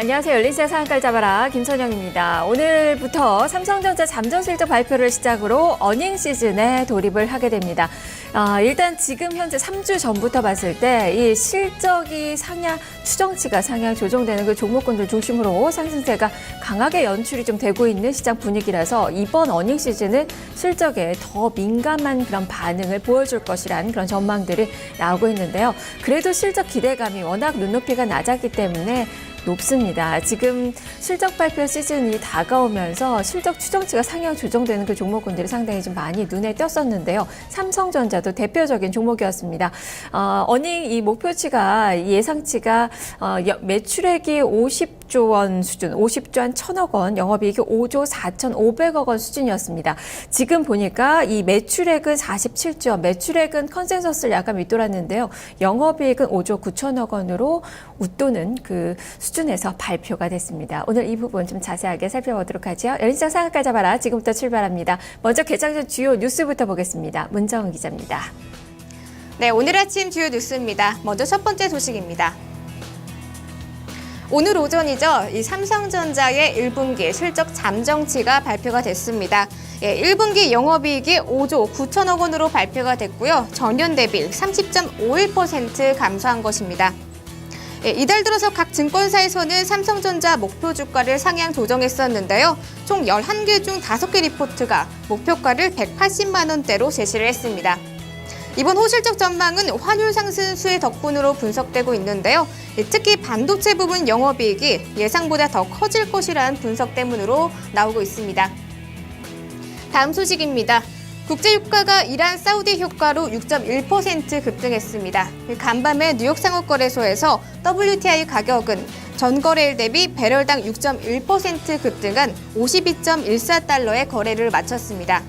안녕하세요. 열린시장 상한가를 잡아라 김선영입니다. 오늘부터 삼성전자 잠정 실적 발표를 시작으로 어닝 시즌에 돌입을 하게 됩니다. 일단 지금 현재 3주 전부터 봤을 때 이 실적이 추정치가 상향 조정되는 그 종목군들 중심으로 상승세가 강하게 연출이 좀 되고 있는 시장 분위기라서 이번 어닝 시즌은 실적에 더 민감한 그런 반응을 보여줄 것이라는 그런 전망들이 나오고 있는데요. 그래도 실적 기대감이 워낙 눈높이가 낮았기 때문에 높습니다. 지금 실적 발표 시즌이 다가오면서 실적 추정치가 상향 조정되는 그 종목군들이 상당히 좀 많이 눈에 띄었었는데요. 삼성전자도 대표적인 종목이었습니다. 어닝 이 목표치가 예상치가 매출액이 50조 원 수준, 50조 한 1,000억 원, 영업이익이 5조 4,500억 원 수준이었습니다. 지금 보니까 이 매출액은 47조 원, 매출액은 컨센서스를 약간 밑돌았는데요. 영업이익은 5조 9천억 원으로 웃도는 그 수준에서 발표가 됐습니다. 오늘 이 부분 좀 자세하게 살펴보도록 하죠. 열린시장 상한가 잡아라. 지금부터 출발합니다. 먼저 개장 전 주요 뉴스부터 보겠습니다. 문정은 기자입니다. 네, 오늘 아침 주요 뉴스입니다. 먼저 첫 번째 소식입니다. 오늘 오전이죠. 이 삼성전자의 1분기 실적 잠정치가 발표가 됐습니다. 1분기 영업이익이 5조 9천억 원으로 발표가 됐고요. 전년 대비 30.51% 감소한 것입니다. 이달 들어서 각 증권사에서는 삼성전자 목표 주가를 상향 조정했었는데요. 총 11개 중 5개 리포트가 목표가를 180만 원대로 제시를 했습니다. 이번 호실적 전망은 환율 상승 수혜 덕분으로 분석되고 있는데요. 특히 반도체 부분 영업이익이 예상보다 더 커질 것이라는 분석 때문으로 나오고 있습니다. 다음 소식입니다. 국제유가가 이란 사우디 효과로 6.1% 급등했습니다. 간밤에 뉴욕 상호거래소에서 WTI 가격은 전거래일 대비 배럴당 6.1% 급등한 52.14달러에 거래를 마쳤습니다.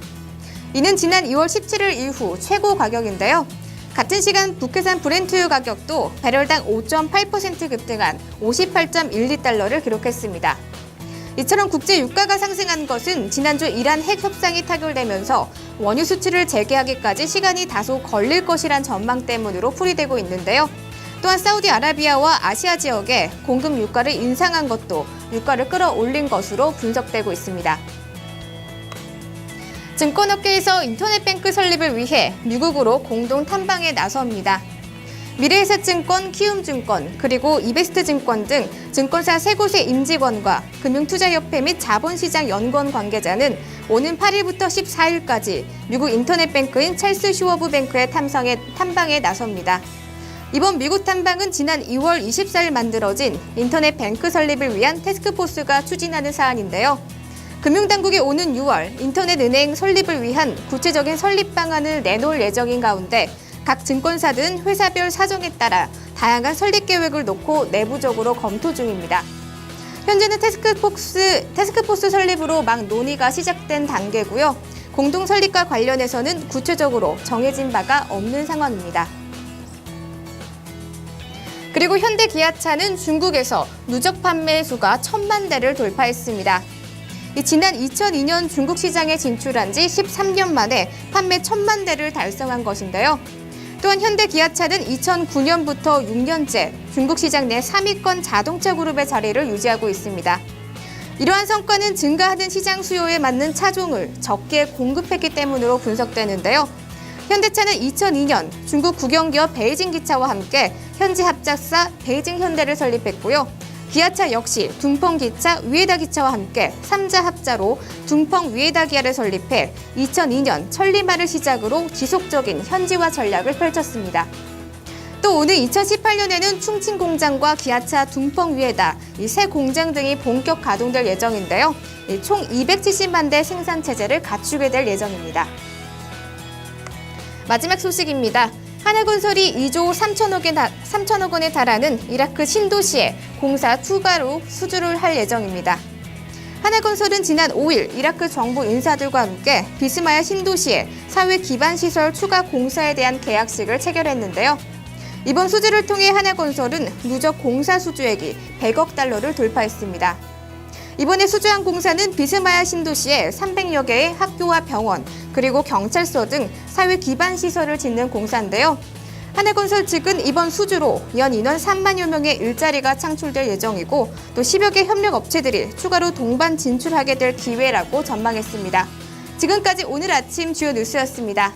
이는 지난 2월 17일 이후 최고 가격인데요. 같은 시간 북해산 브렌트유 가격도 배럴당 5.8% 급등한 58.12달러를 기록했습니다. 이처럼 국제 유가가 상승한 것은 지난주 이란 핵 협상이 타결되면서 원유 수출을 재개하기까지 시간이 다소 걸릴 것이란 전망 때문으로 풀이되고 있는데요. 또한 사우디아라비아와 아시아 지역에 공급 유가를 인상한 것도 유가를 끌어올린 것으로 분석되고 있습니다. 증권업계에서 인터넷뱅크 설립을 위해 미국으로 공동 탐방에 나섭니다. 미래에셋증권, 키움증권, 그리고 이베스트증권 등 증권사 3곳의 임직원과 금융투자협회 및 자본시장 연구원 관계자는 오는 8일부터 14일까지 미국 인터넷뱅크인 찰스 슈워브뱅크의 탐방에 나섭니다. 이번 미국 탐방은 지난 2월 24일 만들어진 인터넷뱅크 설립을 위한 태스크포스가 추진하는 사안인데요. 금융당국이 오는 6월 인터넷은행 설립을 위한 구체적인 설립 방안을 내놓을 예정인 가운데 각 증권사들은 회사별 사정에 따라 다양한 설립 계획을 놓고 내부적으로 검토 중입니다. 현재는 태스크포스 설립으로 막 논의가 시작된 단계고요. 공동 설립과 관련해서는 구체적으로 정해진 바가 없는 상황입니다. 그리고 현대기아차는 중국에서 누적 판매 수가 1,000만 대를 돌파했습니다. 지난 2002년 중국 시장에 진출한 지 13년 만에 판매 1,000만 대를 달성한 것인데요. 또한 현대기아차는 2009년부터 6년째 중국 시장 내 3위권 자동차 그룹의 자리를 유지하고 있습니다. 이러한 성과는 증가하는 시장 수요에 맞는 차종을 적게 공급했기 때문으로 분석되는데요. 현대차는 2002년 중국 국영기업 베이징기차와 함께 현지 합작사 베이징현대를 설립했고요. 기아차 역시 둥펑기차, 위에다기차와 함께 3자 합자로 둥펑위에다기아를 설립해 2002년 천리마를 시작으로 지속적인 현지화 전략을 펼쳤습니다. 또 오는 2018년에는 충칭 공장과 기아차 둥펑위에다 이 새 공장 등이 본격 가동될 예정인데요. 총 270만 대 생산 체제를 갖추게 될 예정입니다. 마지막 소식입니다. 하나건설이 2조 3천억 원에 달하는 이라크 신도시에 공사 추가로 수주를 할 예정입니다. 하나건설은 지난 5일 이라크 정부 인사들과 함께 비스마야 신도시에 사회 기반 시설 추가 공사에 대한 계약식을 체결했는데요. 이번 수주를 통해 하나건설은 누적 공사 수주액이 100억 달러를 돌파했습니다. 이번에 수주한 공사는 비스마야 신도시에 300여 개의 학교와 병원, 그리고 경찰서 등 사회 기반 시설을 짓는 공사인데요. 한해건설 측은 이번 수주로 연 인원 3만여 명의 일자리가 창출될 예정이고 또 10여 개 협력 업체들이 추가로 동반 진출하게 될 기회라고 전망했습니다. 지금까지 오늘 아침 주요 뉴스였습니다.